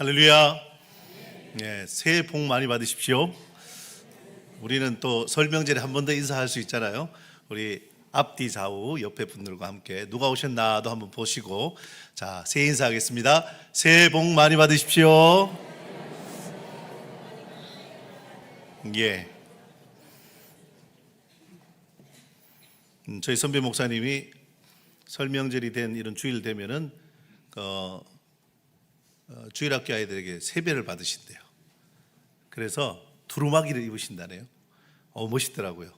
할렐루야. 네, 새해 복 많이 받으십시오. 우리는 또 설명절에 한 번 더 인사할 수 있잖아요. 우리 앞뒤 좌우 옆에 분들과 함께 누가 오셨나도 한번 보시고, 자, 새해 인사하겠습니다. 새해 복 많이 받으십시오. 예. 저희 선배 목사님이 설명절이 된 이런 주일 되면은 주일학교 아이들에게 세배를 받으신대요. 그래서 두루마기를 입으신다네요. 멋있더라고요.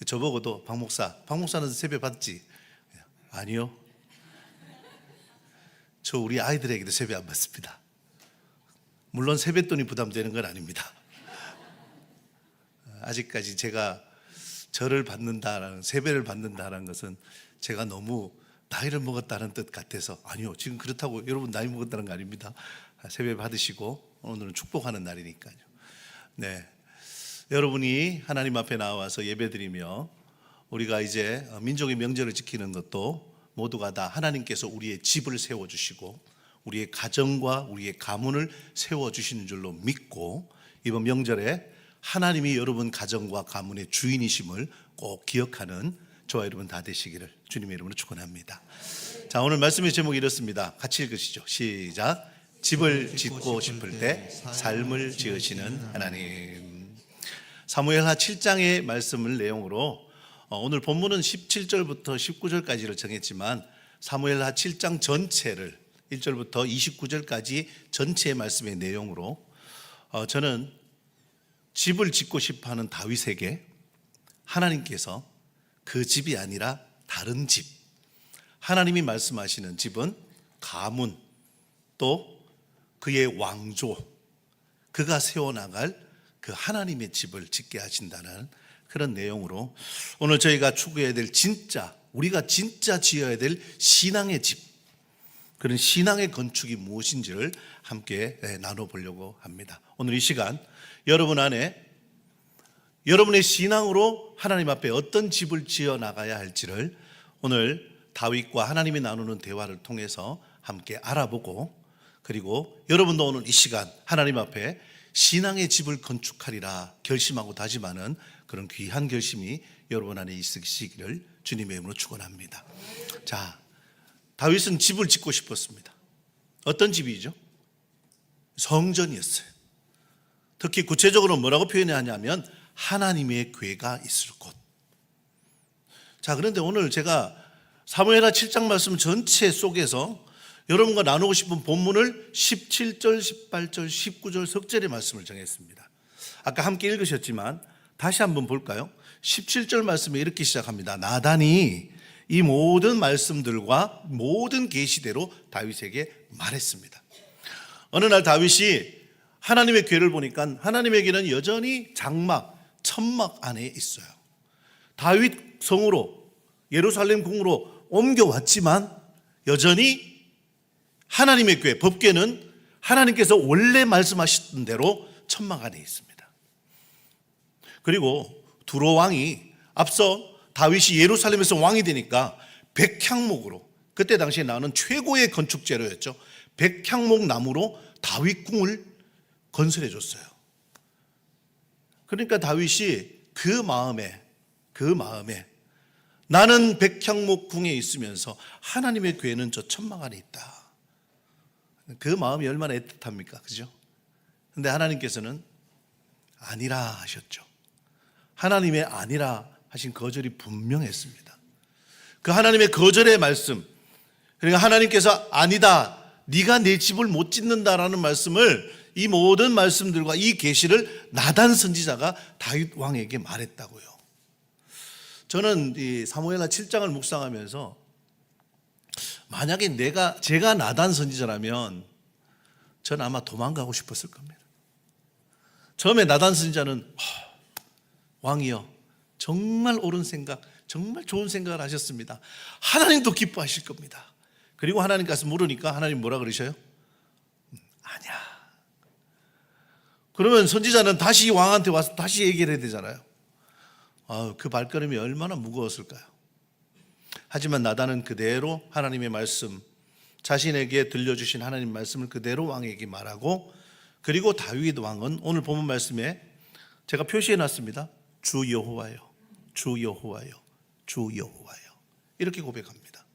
저보고도 박 목사는 세배 받지? 아니요. 저 우리 아이들에게도 세배 안 받습니다. 물론 세뱃돈이 부담되는 건 아닙니다. 아직까지 제가 절을 받는다라는, 세배를 받는다라는 것은 제가 너무 나이를 먹었다는 뜻 같아서, 아니요, 지금 그렇다고 여러분 나이 먹었다는 거 아닙니다. 세배 받으시고 오늘은 축복하는 날이니까요. 네, 여러분이 하나님 앞에 나와서 예배드리며 우리가 이제 민족의 명절을 지키는 것도 모두가 다 하나님께서 우리의 집을 세워주시고 우리의 가정과 우리의 가문을 세워주시는 줄로 믿고, 이번 명절에 하나님이 여러분 가정과 가문의 주인이심을 꼭 기억하는 저와 여러분 다 되시기를 주님의 이름으로 축원합니다. 자, 오늘 말씀의 제목이 이렇습니다. 같이 읽으시죠. 시작. 집을 짓고 싶을 때 삶을 지으시는 하나님. 사무엘하 7장의 말씀을 내용으로 오늘 본문은 17절부터 19절까지를 정했지만 사무엘하 7장 전체를 1절부터 29절까지 전체의 말씀의 내용으로 저는 집을 짓고 싶어하는 다윗에게 하나님께서 그 집이 아니라 다른 집, 하나님이 말씀하시는 집은 가문, 또 그의 왕조, 그가 세워나갈 그 하나님의 집을 짓게 하신다는 그런 내용으로 오늘 저희가 추구해야 될 우리가 진짜 지어야 될 신앙의 집, 그런 신앙의 건축이 무엇인지를 함께 나눠보려고 합니다. 오늘 이 시간 여러분 안에 여러분의 신앙으로 하나님 앞에 어떤 집을 지어 나가야 할지를 오늘 다윗과 하나님이 나누는 대화를 통해서 함께 알아보고, 그리고 여러분도 오늘 이 시간 하나님 앞에 신앙의 집을 건축하리라 결심하고 다짐하는 그런 귀한 결심이 여러분 안에 있으시기를 주님의 이름으로 축원합니다. 자, 다윗은 집을 짓고 싶었습니다. 어떤 집이죠? 성전이었어요. 특히 구체적으로 뭐라고 표현하냐면 하나님의 궤가 있을 곳. 자, 그런데 오늘 제가 사무엘하 7장 말씀 전체 속에서 여러분과 나누고 싶은 본문을 17절, 18절, 19절 석절의 말씀을 정했습니다. 아까 함께 읽으셨지만 다시 한번 볼까요? 17절 말씀에 이렇게 시작합니다. 나단이 이 모든 말씀들과 모든 계시대로 다윗에게 말했습니다. 어느 날 다윗이 하나님의 궤를 보니까 하나님의 궤는 여전히 장막, 천막 안에 있어요. 다윗 성으로 예루살렘 궁으로 옮겨왔지만 여전히 하나님의 궤, 법궤는 하나님께서 원래 말씀하셨던 대로 천막 안에 있습니다. 그리고 두로 왕이 앞서 다윗이 예루살렘에서 왕이 되니까 백향목으로, 그때 당시에 나오는 최고의 건축 재료였죠. 백향목 나무로 다윗 궁을 건설해 줬어요. 그러니까 다윗이 그 마음에 나는 백향목 궁에 있으면서 하나님의 궤는 저 천막 안에 있다. 그 마음이 얼마나 애틋합니까? 그죠? 근데 하나님께서는 아니라 하셨죠. 하나님의 아니라 하신 거절이 분명했습니다. 그 하나님의 거절의 말씀, 그러니까 하나님께서 아니다, 네가 내 집을 못 짓는다라는 말씀을, 이 모든 말씀들과 이 계시를 나단 선지자가 다윗 왕에게 말했다고요. 저는 이 사무엘하 7장을 묵상하면서 만약에 제가 나단 선지자라면 저는 아마 도망가고 싶었을 겁니다. 처음에 나단 선지자는 왕이여, 정말 옳은 생각, 정말 좋은 생각을 하셨습니다. 하나님도 기뻐하실 겁니다. 그리고 하나님께서 물으니까 하나님 뭐라 그러셔요? 아니야. 그러면 선지자는 다시 왕한테 와서 다시 얘기를 해야 되잖아요. 그 발걸음이 얼마나 무거웠을까요? 하지만 나단은 그대로 하나님의 말씀 자신에게 들려주신 하나님 말씀을 그대로 왕에게 말하고, 그리고 다윗 왕은 오늘 본문 말씀에 제가 표시해 놨습니다. 주 여호와여, 주 여호와여, 주 여호와여, 이렇게 고백합니다.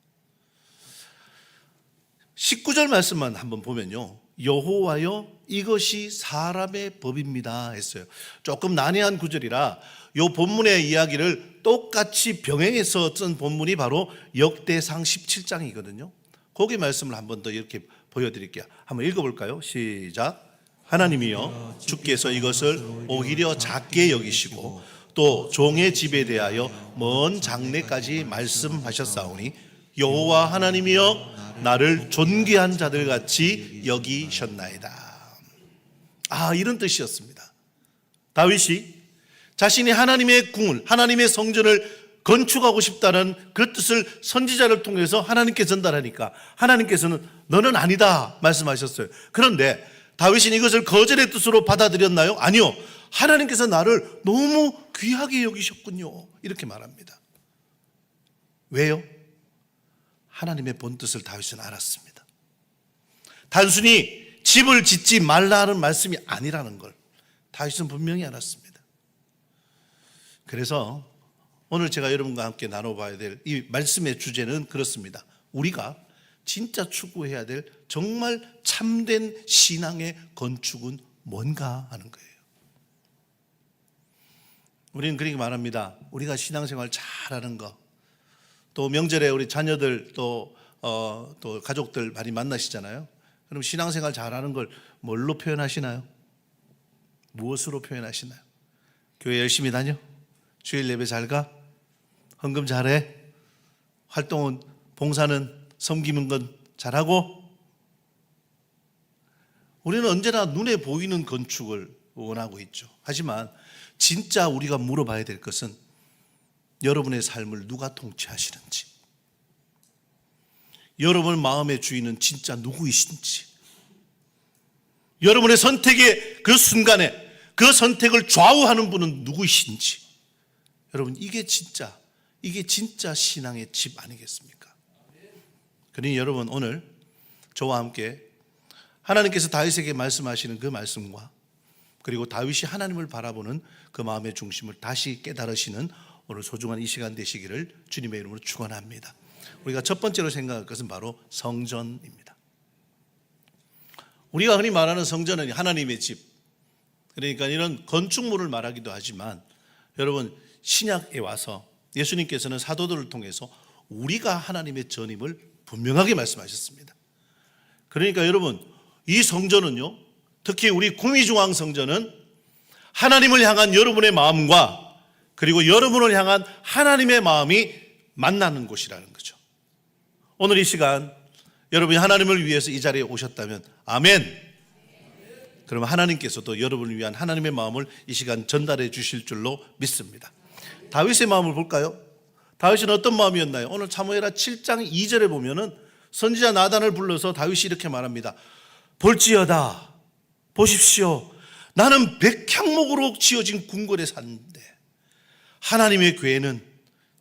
19절 말씀만 한번 보면요, 여호와여 이것이 사람의 법입니다 했어요. 조금 난해한 구절이라 이 본문의 이야기를 똑같이 병행해서 쓴 본문이 바로 역대상 17장이거든요. 거기 말씀을 한번 더 이렇게 보여드릴게요. 한번 읽어볼까요? 시작. 하나님이여 주께서 이것을 오히려 작게 여기시고 또 종의 집에 대하여 먼 장래까지 말씀하셨사오니 여호와 하나님이여 나를 존귀한 자들 같이 여기셨나이다. 이런 뜻이었습니다. 다윗이 자신이 하나님의 궁을, 하나님의 성전을 건축하고 싶다는 그 뜻을 선지자를 통해서 하나님께 전달하니까 하나님께서는 너는 아니다 말씀하셨어요. 그런데 다윗은 이것을 거절의 뜻으로 받아들였나요? 아니요. 하나님께서 나를 너무 귀하게 여기셨군요, 이렇게 말합니다. 왜요? 하나님의 본뜻을 다윗은 알았습니다. 단순히 집을 짓지 말라는 말씀이 아니라는 걸 다윗은 분명히 알았습니다. 그래서 오늘 제가 여러분과 함께 나눠봐야 될 이 말씀의 주제는 그렇습니다. 우리가 진짜 추구해야 될 정말 참된 신앙의 건축은 뭔가 하는 거예요. 우리는 그렇게 말합니다. 우리가 신앙생활 잘하는 거, 또 명절에 우리 자녀들 또 가족들 많이 만나시잖아요. 그럼 신앙생활 잘하는 걸 뭘로 표현하시나요? 무엇으로 표현하시나요? 교회 열심히 다녀? 주일 예배 잘 가? 헌금 잘해? 활동은, 봉사는, 섬기는 건 잘하고? 우리는 언제나 눈에 보이는 건축을 원하고 있죠. 하지만 진짜 우리가 물어봐야 될 것은 여러분의 삶을 누가 통치하시는지, 여러분 마음의 주인은 진짜 누구이신지, 여러분의 선택의 그 순간에 그 선택을 좌우하는 분은 누구이신지, 여러분 이게 진짜 신앙의 집 아니겠습니까? 그러니 여러분 오늘 저와 함께 하나님께서 다윗에게 말씀하시는 그 말씀과 그리고 다윗이 하나님을 바라보는 그 마음의 중심을 다시 깨달으시는 오늘 소중한 이 시간 되시기를 주님의 이름으로 축원합니다. 우리가 첫 번째로 생각할 것은 바로 성전입니다. 우리가 흔히 말하는 성전은 하나님의 집, 그러니까 이런 건축물을 말하기도 하지만 여러분 신약에 와서 예수님께서는 사도들을 통해서 우리가 하나님의 전임을 분명하게 말씀하셨습니다. 그러니까 여러분 이 성전은요, 특히 우리 구미중앙 성전은 하나님을 향한 여러분의 마음과 그리고 여러분을 향한 하나님의 마음이 만나는 곳이라는 거죠. 오늘 이 시간 여러분이 하나님을 위해서 이 자리에 오셨다면 아멘. 그러면 하나님께서도 여러분을 위한 하나님의 마음을 이 시간 전달해 주실 줄로 믿습니다. 다윗의 마음을 볼까요? 다윗은 어떤 마음이었나요? 오늘 사무엘하 7장 2절에 보면은 선지자 나단을 불러서 다윗이 이렇게 말합니다. 볼지어다, 보십시오. 나는 백향목으로 지어진 궁궐에 사는데 하나님의 궤는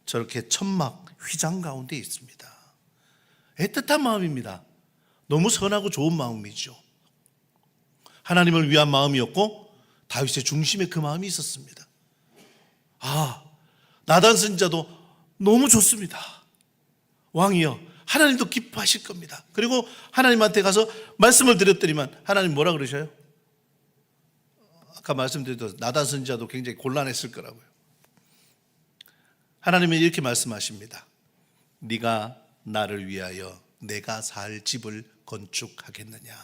저렇게 천막 휘장 가운데 있습니다. 애틋한 마음입니다. 너무 선하고 좋은 마음이죠. 하나님을 위한 마음이었고 다윗의 중심에 그 마음이 있었습니다. 나단 선지자도 너무 좋습니다. 왕이여, 하나님도 기뻐하실 겁니다. 그리고 하나님한테 가서 말씀을 드렸더니만 하나님 뭐라 그러셔요? 아까 말씀드렸던 나단 선지자도 굉장히 곤란했을 거라고요. 하나님은 이렇게 말씀하십니다. 네가 나를 위하여 내가 살 집을 건축하겠느냐.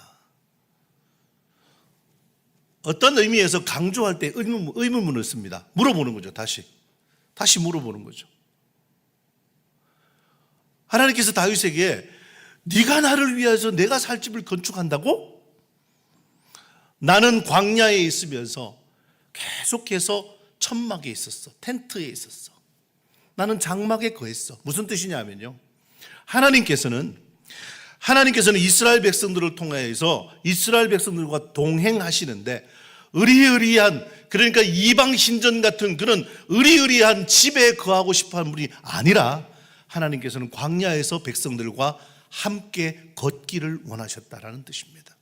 어떤 의미에서 강조할 때 의문문을 씁니다. 물어보는 거죠. 다시 물어보는 거죠. 하나님께서 다윗에게 네가 나를 위해서 내가 살 집을 건축한다고? 나는 광야에 있으면서 계속해서 천막에 있었어. 텐트에 있었어. 나는 장막에 거했어. 무슨 뜻이냐면요, 하나님께서는 이스라엘 백성들을 통해서 이스라엘 백성들과 동행하시는데 의리의리한, 그러니까 이방 신전 같은 그런 의리의리한 집에 거하고 싶어하는 분이 아니라 하나님께서는 광야에서 백성들과 함께 걷기를 원하셨다라는 뜻입니다.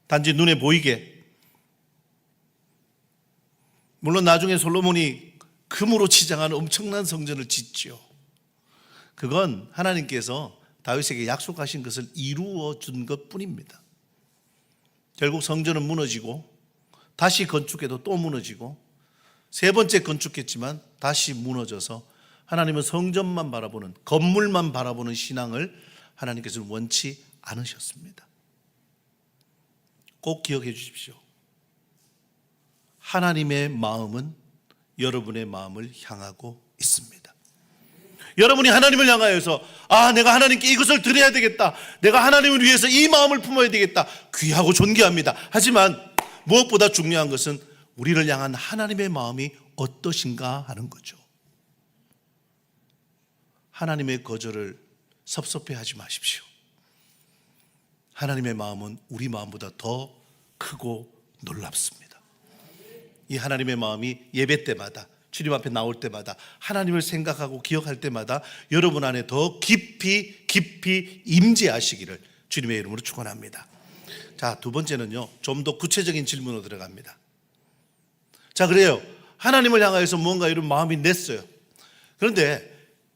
단지 눈에 보이게, 물론 나중에 솔로몬이 금으로 치장한 엄청난 성전을 짓죠. 그건 하나님께서 다윗에게 약속하신 것을 이루어 준 것뿐입니다. 결국 성전은 무너지고 다시 건축해도 또 무너지고 세 번째 건축했지만 다시 무너져서 하나님은 성전만 바라보는, 건물만 바라보는 신앙을 하나님께서는 원치 않으셨습니다. 꼭 기억해 주십시오. 하나님의 마음은 여러분의 마음을 향하고 있습니다. 여러분이 하나님을 향하여서 내가 하나님께 이것을 드려야 되겠다, 내가 하나님을 위해서 이 마음을 품어야 되겠다, 귀하고 존귀합니다. 하지만 무엇보다 중요한 것은 우리를 향한 하나님의 마음이 어떠신가 하는 거죠. 하나님의 거절을 섭섭해하지 마십시오. 하나님의 마음은 우리 마음보다 더 크고 놀랍습니다. 이 하나님의 마음이 예배 때마다, 주님 앞에 나올 때마다, 하나님을 생각하고 기억할 때마다 여러분 안에 더 깊이 임재하시기를 주님의 이름으로 축원합니다. 자, 두 번째는요, 좀 더 구체적인 질문으로 들어갑니다. 자, 그래요. 하나님을 향하여서 뭔가 이런 마음이 냈어요. 그런데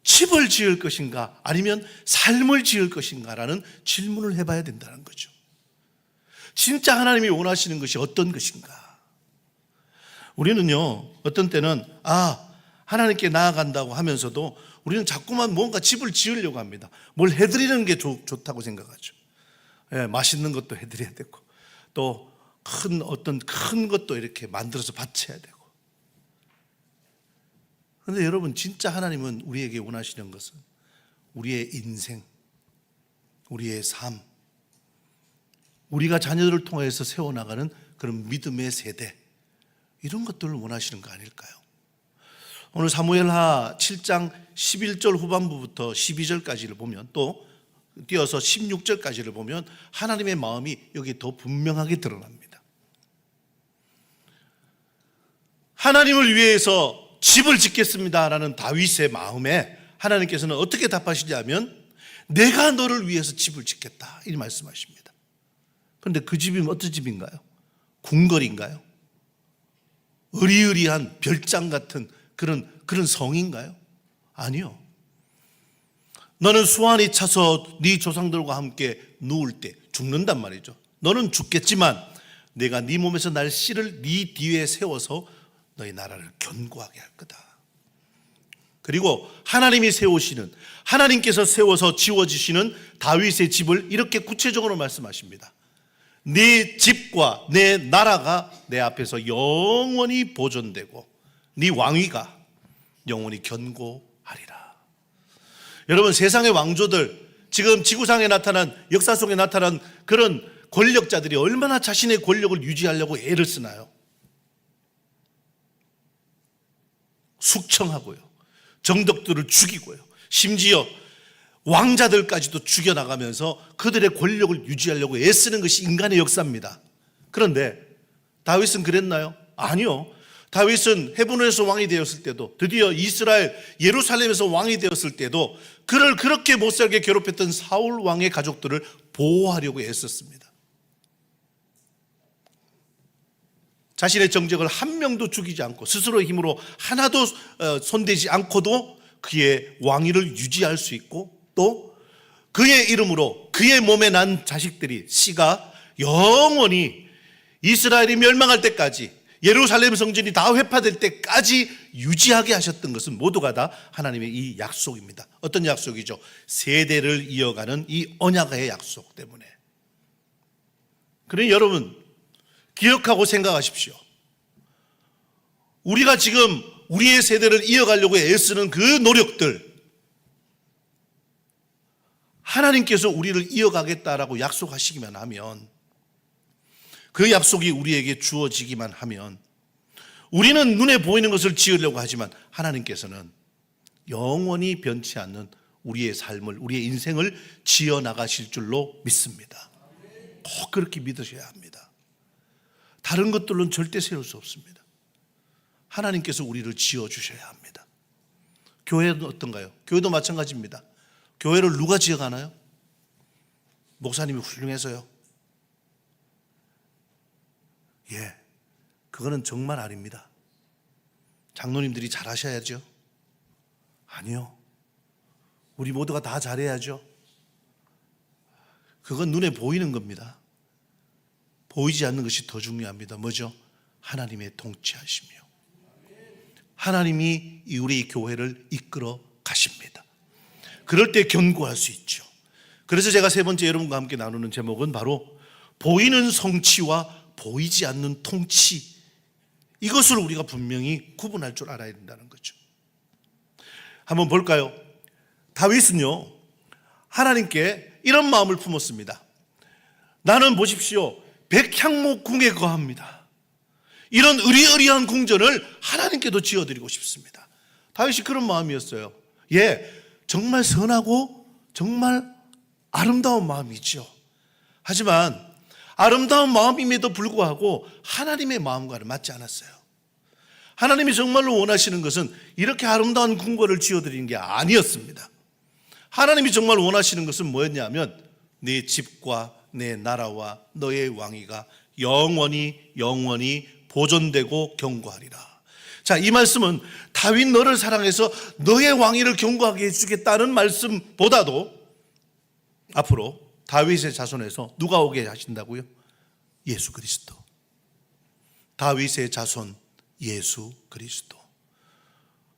집을 지을 것인가 아니면 삶을 지을 것인가라는 질문을 해봐야 된다는 거죠. 진짜 하나님이 원하시는 것이 어떤 것인가? 우리는요, 어떤 때는 하나님께 나아간다고 하면서도 우리는 자꾸만 뭔가 집을 지으려고 합니다. 뭘 해드리는 게 좋다고 생각하죠. 맛있는 것도 해드려야 되고, 또 큰 것도 이렇게 만들어서 바쳐야 되고. 그런데 여러분, 진짜 하나님은 우리에게 원하시는 것은 우리의 인생, 우리의 삶, 우리가 자녀들을 통해서 세워나가는 그런 믿음의 세대, 이런 것들을 원하시는 거 아닐까요? 오늘 사무엘하 7장 11절 후반부부터 12절까지를 보면, 또 뛰어서 16절까지를 보면 하나님의 마음이 여기 더 분명하게 드러납니다. 하나님을 위해서 집을 짓겠습니다라는 다윗의 마음에 하나님께서는 어떻게 답하시냐면, 내가 너를 위해서 집을 짓겠다, 이 말씀하십니다. 그런데 그 집이 어떤 집인가요? 궁궐인가요? 으리으리한 별장 같은 그런 성인가요? 아니요. 너는 수완이 차서 네 조상들과 함께 누울 때 죽는단 말이죠. 너는 죽겠지만 내가 네 몸에서 날 씨를 네 뒤에 세워서 너희 나라를 견고하게 할 거다. 그리고 하나님이 세우시는, 하나님께서 세워서 지어주시는 다윗의 집을 이렇게 구체적으로 말씀하십니다. 네 집과 내 나라가 내 앞에서 영원히 보존되고 네 왕위가 영원히 견고하리라. 여러분, 세상의 왕조들, 지금 지구상에 나타난, 역사 속에 나타난 그런 권력자들이 얼마나 자신의 권력을 유지하려고 애를 쓰나요? 숙청하고요, 정덕들을 죽이고요, 심지어 왕자들까지도 죽여나가면서 그들의 권력을 유지하려고 애쓰는 것이 인간의 역사입니다. 그런데 다윗은 그랬나요? 아니요. 다윗은 헤브론에서 왕이 되었을 때도, 드디어 이스라엘 예루살렘에서 왕이 되었을 때도 그를 그렇게 못살게 괴롭혔던 사울 왕의 가족들을 보호하려고 애썼습니다. 자신의 정적을 한 명도 죽이지 않고 스스로의 힘으로 하나도 손대지 않고도 그의 왕위를 유지할 수 있고, 또 그의 이름으로 그의 몸에 난 자식들이, 씨가 영원히 이스라엘이 멸망할 때까지, 예루살렘 성전이 다 회파될 때까지 유지하게 하셨던 것은 모두가 다 하나님의 이 약속입니다. 어떤 약속이죠? 세대를 이어가는 이 언약의 약속 때문에. 그러니 여러분, 기억하고 생각하십시오. 우리가 지금 우리의 세대를 이어가려고 애쓰는 그 노력들, 하나님께서 우리를 이어가겠다라고 약속하시기만 하면, 그 약속이 우리에게 주어지기만 하면, 우리는 눈에 보이는 것을 지으려고 하지만 하나님께서는 영원히 변치 않는 우리의 삶을, 우리의 인생을 지어 나가실 줄로 믿습니다. 꼭 그렇게 믿으셔야 합니다. 다른 것들로는 절대 세울 수 없습니다. 하나님께서 우리를 지어주셔야 합니다. 교회는 어떤가요? 교회도 마찬가지입니다. 교회를 누가 지어가나요? 목사님이 훌륭해서요? 예, 그거는 정말 아닙니다. 장로님들이 잘하셔야죠. 아니요, 우리 모두가 다 잘해야죠. 그건 눈에 보이는 겁니다. 보이지 않는 것이 더 중요합니다. 뭐죠? 하나님의 통치하시며 하나님이 우리 교회를 이끌어 가십니다. 그럴 때 견고할 수 있죠. 그래서 제가 세 번째 여러분과 함께 나누는 제목은 바로 보이는 성취와 보이지 않는 통치, 이것을 우리가 분명히 구분할 줄 알아야 된다는 거죠. 한번 볼까요? 다윗은요, 하나님께 이런 마음을 품었습니다. 나는 보십시오, 백향목궁에 거합니다. 이런 의리의리한 궁전을 하나님께도 지어드리고 싶습니다. 다윗이 그런 마음이었어요. 예, 정말 선하고 정말 아름다운 마음이죠. 하지만 아름다운 마음임에도 불구하고 하나님의 마음과는 맞지 않았어요. 하나님이 정말로 원하시는 것은 이렇게 아름다운 궁궐을 지어드리는 게 아니었습니다. 하나님이 정말 원하시는 것은 뭐였냐면 네 집과 내 나라와 너의 왕위가 영원히 보존되고 견고하리라. 자, 이 말씀은 다윗 너를 사랑해서 너의 왕위를 견고하게 해주겠다는 말씀보다도 앞으로 다윗의 자손에서 누가 오게 하신다고요? 예수 그리스도. 다윗의 자손 예수 그리스도.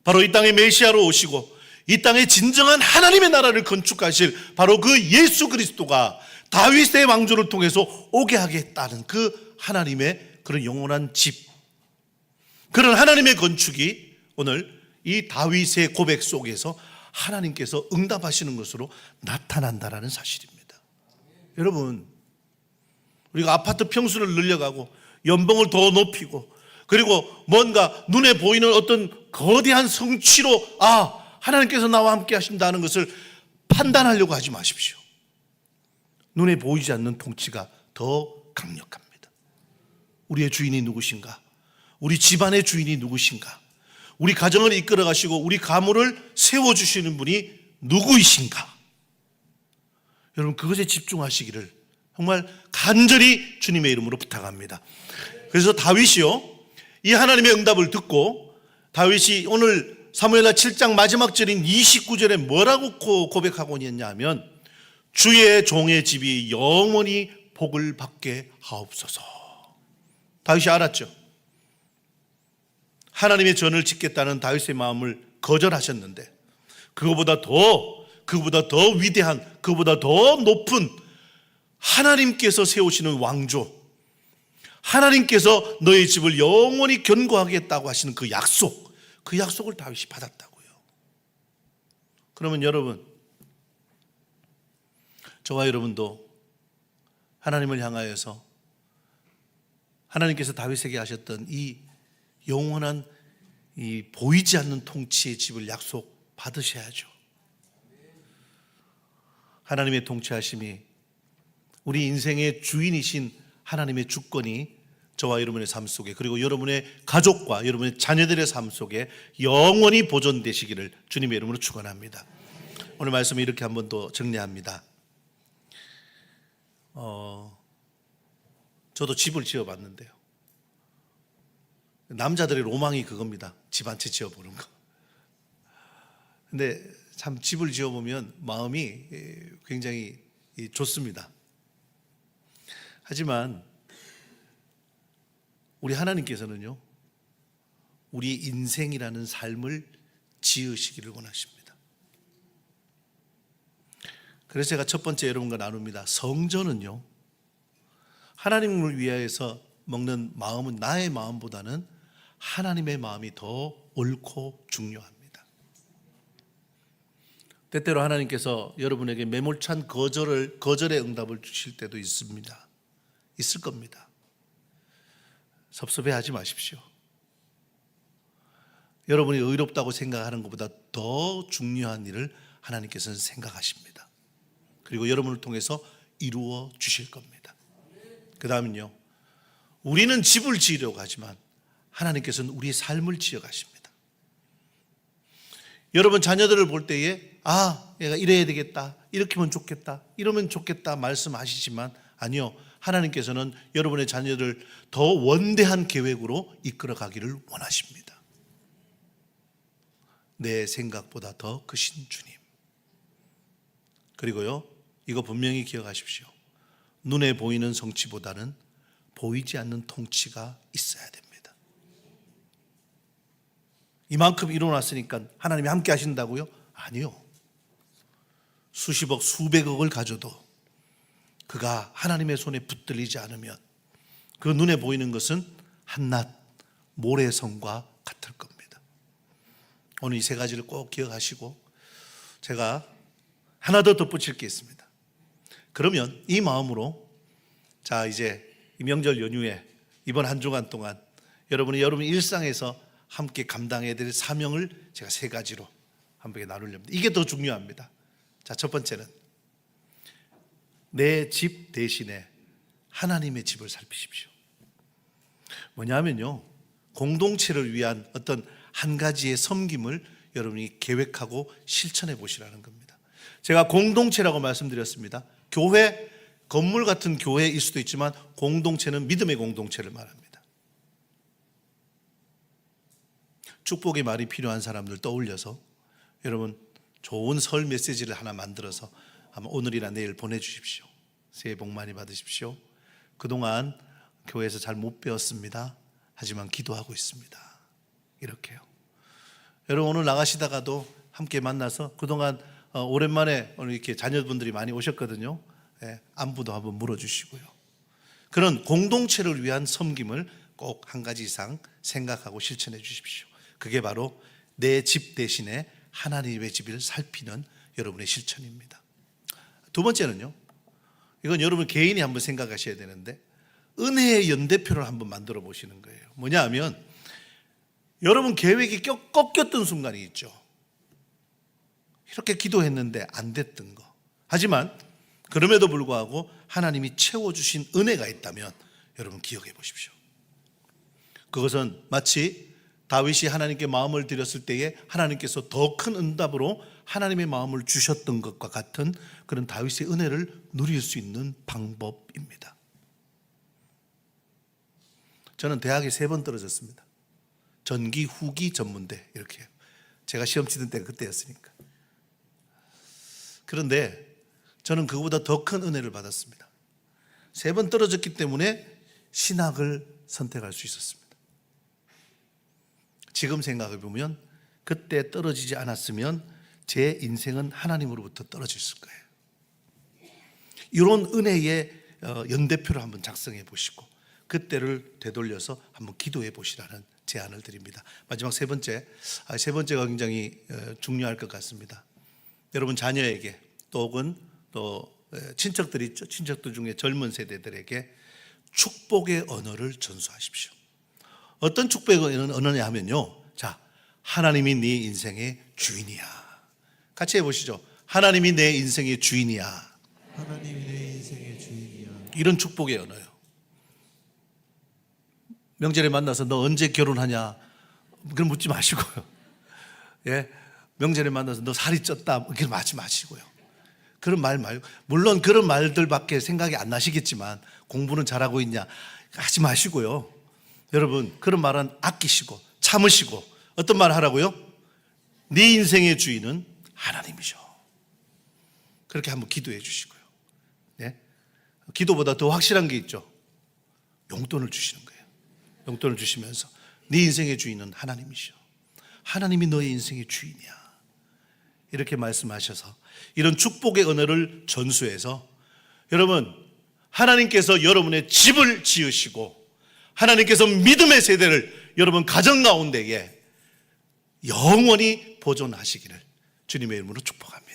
바로 이 땅에 메시아로 오시고 이 땅에 진정한 하나님의 나라를 건축하실 바로 그 예수 그리스도가 다윗의 왕조를 통해서 오게 하겠다는 그 하나님의 그런 영원한 집, 그런 하나님의 건축이 오늘 이 다윗의 고백 속에서 하나님께서 응답하시는 것으로 나타난다라는 사실입니다. 여러분, 우리가 아파트 평수를 늘려가고 연봉을 더 높이고 그리고 뭔가 눈에 보이는 어떤 거대한 성취로 하나님께서 나와 함께 하신다는 것을 판단하려고 하지 마십시오. 눈에 보이지 않는 통치가 더 강력합니다. 우리의 주인이 누구신가? 우리 집안의 주인이 누구신가? 우리 가정을 이끌어 가시고 우리 가문을 세워주시는 분이 누구이신가? 여러분, 그것에 집중하시기를 정말 간절히 주님의 이름으로 부탁합니다. 그래서 다윗이요, 이 하나님의 응답을 듣고 다윗이 오늘 사무엘하 7장 마지막 절인 29절에 뭐라고 고백하고 있냐 하면 주의 종의 집이 영원히 복을 받게 하옵소서. 다윗이 알았죠. 하나님의 전을 짓겠다는 다윗의 마음을 거절하셨는데 그거보다 더 위대한, 그거보다 더 높은 하나님께서 세우시는 왕조, 하나님께서 너의 집을 영원히 견고하겠다고 하시는 그 약속을 다윗이 받았다고요. 그러면 여러분, 저와 여러분도 하나님을 향하여서 하나님께서 다윗에게 하셨던 이 영원한 이 보이지 않는 통치의 집을 약속 받으셔야죠. 하나님의 통치하심이 우리 인생의 주인이신 하나님의 주권이 저와 여러분의 삶 속에, 그리고 여러분의 가족과 여러분의 자녀들의 삶 속에 영원히 보존되시기를 주님의 이름으로 축원합니다. 오늘 말씀을 이렇게 한 번 더 정리합니다. 저도 집을 지어봤는데요, 남자들의 로망이 그겁니다. 집 한 채 지어보는 거. 근데 참 집을 지어보면 마음이 굉장히 좋습니다. 하지만 우리 하나님께서는요, 우리 인생이라는 삶을 지으시기를 원하십니다. 그래서 제가 첫 번째 여러분과 나눕니다. 성전은요, 하나님을 위하여서 먹는 마음은 나의 마음보다는 하나님의 마음이 더 옳고 중요합니다. 때때로 하나님께서 여러분에게 매몰찬 거절의 응답을 주실 때도 있습니다. 있을 겁니다. 섭섭해하지 마십시오. 여러분이 의롭다고 생각하는 것보다 더 중요한 일을 하나님께서는 생각하십니다. 그리고 여러분을 통해서 이루어 주실 겁니다. 그 다음은요, 우리는 집을 지으려고 하지만 하나님께서는 우리의 삶을 지어 가십니다. 여러분 자녀들을 볼 때에 얘가 이래야 되겠다, 이렇게 하면 좋겠다, 이러면 좋겠다 말씀하시지만 아니요, 하나님께서는 여러분의 자녀를 더 원대한 계획으로 이끌어가기를 원하십니다. 내 생각보다 더 크신 주님. 그리고요, 이거 분명히 기억하십시오. 눈에 보이는 성취보다는 보이지 않는 통치가 있어야 됩니다. 이만큼 이뤄놨으니까 하나님이 함께 하신다고요? 아니요. 수십억, 수백억을 가져도 그가 하나님의 손에 붙들리지 않으면 그 눈에 보이는 것은 한낱 모래성과 같을 겁니다. 오늘 이 세 가지를 꼭 기억하시고 제가 하나 더 덧붙일 게 있습니다. 그러면 이 마음으로 자, 이제 이 명절 연휴에 이번 한 주간 동안 여러분의 일상에서 함께 감당해야 될 사명을 제가 세 가지로 함께 나누려합니다. 이게 더 중요합니다. 자, 첫 번째는 내 집 대신에 하나님의 집을 살피십시오. 뭐냐면요, 공동체를 위한 어떤 한 가지의 섬김을 여러분이 계획하고 실천해 보시라는 겁니다. 제가 공동체라고 말씀드렸습니다. 교회, 건물 같은 교회일 수도 있지만 공동체는 믿음의 공동체를 말합니다. 축복의 말이 필요한 사람들 떠올려서 여러분 좋은 설 메시지를 하나 만들어서 아마 오늘이나 내일 보내주십시오. 새해 복 많이 받으십시오. 그동안 교회에서 잘 못 배웠습니다. 하지만 기도하고 있습니다. 이렇게요. 여러분 오늘 나가시다가도 함께 만나서 그동안 오랜만에 오늘 이렇게 자녀분들이 많이 오셨거든요. 안부도 한번 물어주시고요. 그런 공동체를 위한 섬김을 꼭 한 가지 이상 생각하고 실천해 주십시오. 그게 바로 내 집 대신에 하나님의 집을 살피는 여러분의 실천입니다. 두 번째는요, 이건 여러분 개인이 한번 생각하셔야 되는데 은혜의 연대표를 한번 만들어 보시는 거예요. 뭐냐 하면 여러분 계획이 꺾였던 순간이 있죠. 이렇게 기도했는데 안 됐던 거. 하지만 그럼에도 불구하고 하나님이 채워주신 은혜가 있다면 여러분 기억해 보십시오. 그것은 마치 다윗이 하나님께 마음을 드렸을 때에 하나님께서 더 큰 응답으로 하나님의 마음을 주셨던 것과 같은 그런 다윗의 은혜를 누릴 수 있는 방법입니다. 저는 대학에 3번 떨어졌습니다. 전기, 후기, 전문대 이렇게. 제가 시험 치던 때가 그때였으니까. 그런데 저는 그거보다 더 큰 은혜를 받았습니다. 3번 떨어졌기 때문에 신학을 선택할 수 있었습니다. 지금 생각해 보면 그때 떨어지지 않았으면 제 인생은 하나님으로부터 떨어졌을 거예요. 이런 은혜의 연대표를 한번 작성해 보시고 그때를 되돌려서 한번 기도해 보시라는 제안을 드립니다. 마지막 세 번째가 굉장히 중요할 것 같습니다. 여러분 자녀에게 또 혹은 또 친척들이 있죠. 친척들 중에 젊은 세대들에게 축복의 언어를 전수하십시오. 어떤 축복의 언어냐 하면요, 자, 하나님이 네 인생의 주인이야. 같이 해보시죠. 하나님이 내 인생의 주인이야. 하나님이 내 인생의 주인이야. 이런 축복의 언어요. 명절에 만나서 너 언제 결혼하냐? 그럼 묻지 마시고요. 예, 명절에 만나서 너 살이 쪘다? 그렇게 하지 마시고요. 그런 말 말고, 물론 그런 말들밖에 생각이 안 나시겠지만 공부는 잘하고 있냐? 하지 마시고요. 여러분 그런 말은 아끼시고 참으시고 어떤 말 하라고요? 네 인생의 주인은 하나님이죠. 그렇게 한번 기도해 주시고요. 네? 기도보다 더 확실한 게 있죠. 용돈을 주시는 거예요. 용돈을 주시면서 네 인생의 주인은 하나님이죠. 하나님이 너의 인생의 주인이야. 이렇게 말씀하셔서 이런 축복의 언어를 전수해서 여러분 하나님께서 여러분의 집을 지으시고 하나님께서 믿음의 세대를 여러분 가정 가운데에 영원히 보존하시기를 주님의 이름으로 축복합니다.